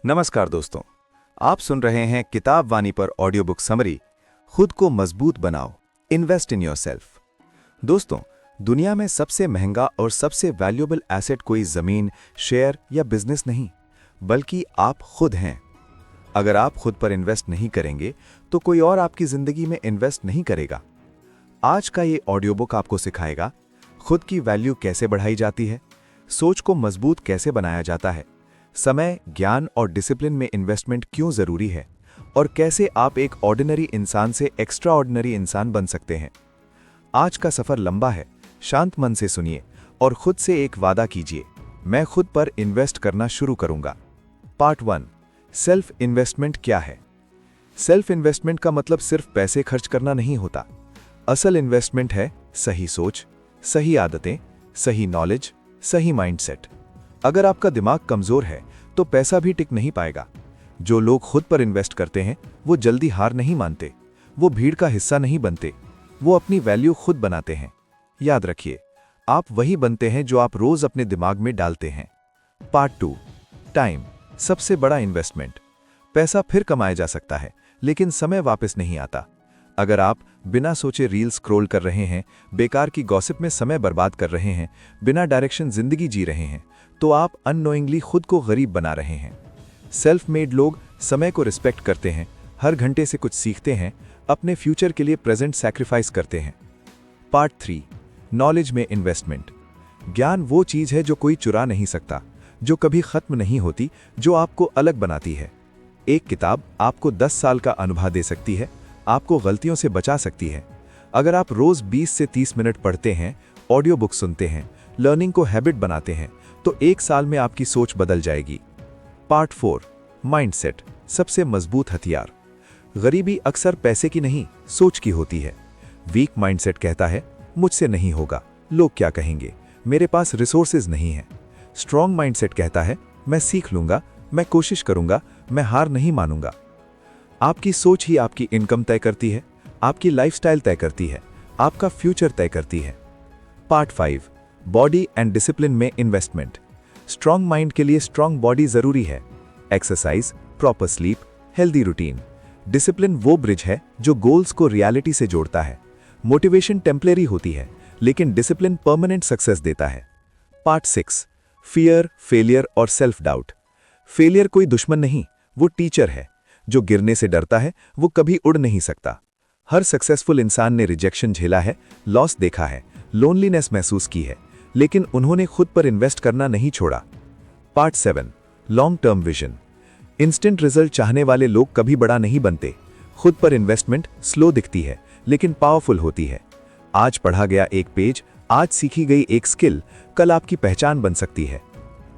नमस्कार दोस्तों, आप सुन रहे हैं किताब वानी पर ऑडियो बुक समरी। खुद को मजबूत बनाओ, इन्वेस्ट इन योरसेल्फ। दोस्तों, दुनिया में सबसे महंगा और सबसे वैल्यूएबल एसेट कोई जमीन, शेयर या बिजनेस नहीं, बल्कि आप खुद हैं। अगर आप खुद पर इन्वेस्ट नहीं करेंगे तो कोई और आपकी जिंदगी में इन्वेस्ट नहीं करेगा। आज का ये ऑडियो बुक आपको सिखाएगा खुद की वैल्यू कैसे बढ़ाई जाती है, सोच को मजबूत कैसे बनाया जाता है, समय, ज्ञान और डिसिप्लिन में इन्वेस्टमेंट क्यों जरूरी है और कैसे आप एक ऑर्डिनरी इंसान से एक्स्ट्रा ऑर्डिनरी इंसान बन सकते हैं। आज का सफर लंबा है, शांत मन से सुनिए और खुद से एक वादा कीजिए, मैं खुद पर इन्वेस्ट करना शुरू करूंगा। पार्ट 1, सेल्फ इन्वेस्टमेंट क्या है। सेल्फ इन्वेस्टमेंट का मतलब सिर्फ पैसे खर्च करना नहीं होता। असल इन्वेस्टमेंट है सही सोच, सही आदतें, सही नॉलेज, सही माइंडसेट। अगर आपका दिमाग कमजोर है तो पैसा भी टिक नहीं पाएगा। जो लोग खुद पर इन्वेस्ट करते हैं वो जल्दी हार नहीं मानते, वो भीड़ का हिस्सा नहीं बनते, वो अपनी वैल्यू खुद बनाते हैं। याद रखिए, आप वही बनते हैं जो आप रोज अपने दिमाग में डालते हैं। पार्ट 2, टाइम, सबसे बड़ा इन्वेस्टमेंट। पैसा फिर कमाया जा सकता है, लेकिन समय वापस नहीं आता। अगर आप बिना सोचे रील स्क्रॉल कर रहे हैं, बेकार की गॉसिप में समय बर्बाद कर रहे हैं, बिना डायरेक्शन जिंदगी जी रहे हैं, तो आप अननोइंगली खुद को गरीब बना रहे हैं। सेल्फ मेड लोग समय को रिस्पेक्ट करते हैं, हर घंटे से कुछ सीखते हैं, अपने फ्यूचर के लिए प्रेजेंट सैक्रिफाइस करते हैं। पार्ट 3, नॉलेज में इन्वेस्टमेंट। ज्ञान वो चीज है जो कोई चुरा नहीं सकता, जो कभी खत्म नहीं होती, जो आपको अलग बनाती है। एक किताब आपको 10 साल का अनुभव दे सकती है, आपको गलतियों से बचा सकती है। अगर आप रोज 20 से 30 मिनट पढ़ते हैं, ऑडियो बुक सुनते हैं, लर्निंग को हैबिट बनाते हैं, तो 1 साल में आपकी सोच बदल जाएगी। पार्ट 4, माइंडसेट, सबसे मजबूत हथियार। गरीबी अक्सर पैसे की नहीं, सोच की होती है। वीक माइंडसेट कहता है मुझसे नहीं होगा, लोग क्या कहेंगे, मेरे पास रिसोर्सेज नहीं है। स्ट्रॉन्ग माइंडसेट कहता है मैं सीख लूंगा, मैं कोशिश करूंगा, मैं हार नहीं मानूंगा। आपकी सोच ही आपकी इनकम तय करती है, आपकी लाइफस्टाइल तय करती है, आपका फ्यूचर तय करती है। पार्ट 5, बॉडी एंड डिसिप्लिन में इन्वेस्टमेंट। स्ट्रॉन्ग माइंड के लिए स्ट्रॉन्ग बॉडी जरूरी है। Exercise, proper sleep, healthy routine. Discipline वो ब्रिज है जो गोल्स को रियलिटी से जोड़ता है। मोटिवेशन टेम्परेरी होती है, लेकिन डिसिप्लिन परमानेंट सक्सेस देता है। पार्ट 6, फियर, फेलियर और सेल्फ डाउट। फेलियर कोई दुश्मन नहीं, वो टीचर है। जो गिरने से डरता है वो कभी उड़ नहीं सकता। हर सक्सेसफुल इंसान ने रिजेक्शन झेला है, लॉस देखा है, लोनलीनेस महसूस की है, लेकिन उन्होंने खुद पर इन्वेस्ट करना नहीं छोड़ा। Part 7, long term vision. Instant result चाहने वाले लोग कभी बड़ा नहीं बनते। खुद पर इन्वेस्टमेंट स्लो दिखती है, लेकिन पावरफुल होती है। आज पढ़ा गया एक पेज, आज सीखी गई एक स्किल, कल आपकी पहचान बन सकती है।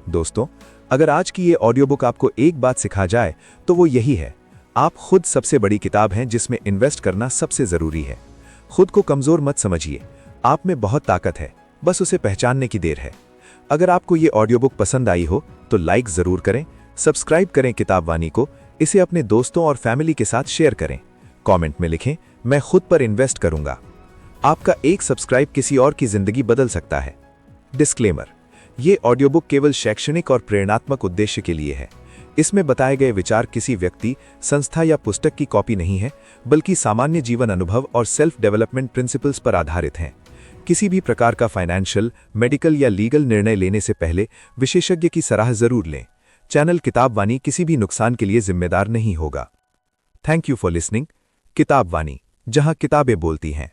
दोस्तों, अगर आज की ये ऑडियो बुक आपको एक बात सिखा जाए तो वो यही है, आप खुद सबसे बड़ी किताब हैं जिसमें इन्वेस्ट करना सबसे जरूरी है। खुद को कमजोर मत समझिए, आप में बहुत ताकत है, बस उसे पहचानने की देर है। अगर आपको ये ऑडियो बुक पसंद आई हो तो लाइक जरूर करें, सब्सक्राइब करें किताब वानी को, इसे अपने दोस्तों और फैमिली के साथ शेयर करें। कमेंट में लिखें मैं खुद पर इन्वेस्ट करूंगा। आपका एक सब्सक्राइब किसी और की जिंदगी बदल सकता है। डिस्क्लेमर, ये ऑडियो बुक केवल शैक्षणिक और प्रेरणात्मक उद्देश्य के लिए है। इसमें बताए गए विचार किसी व्यक्ति, संस्था या पुस्तक की कॉपी नहीं है, बल्कि सामान्य जीवन अनुभव और सेल्फ डेवलपमेंट प्रिंसिपल्स पर आधारित हैं। किसी भी प्रकार का फाइनेंशियल, मेडिकल या लीगल निर्णय लेने से पहले विशेषज्ञ की सलाह जरूर लें। चैनल किताब वानी किसी भी नुकसान के लिए जिम्मेदार नहीं होगा। Thank you for listening. किताब वानी, जहां किताबें बोलती हैं।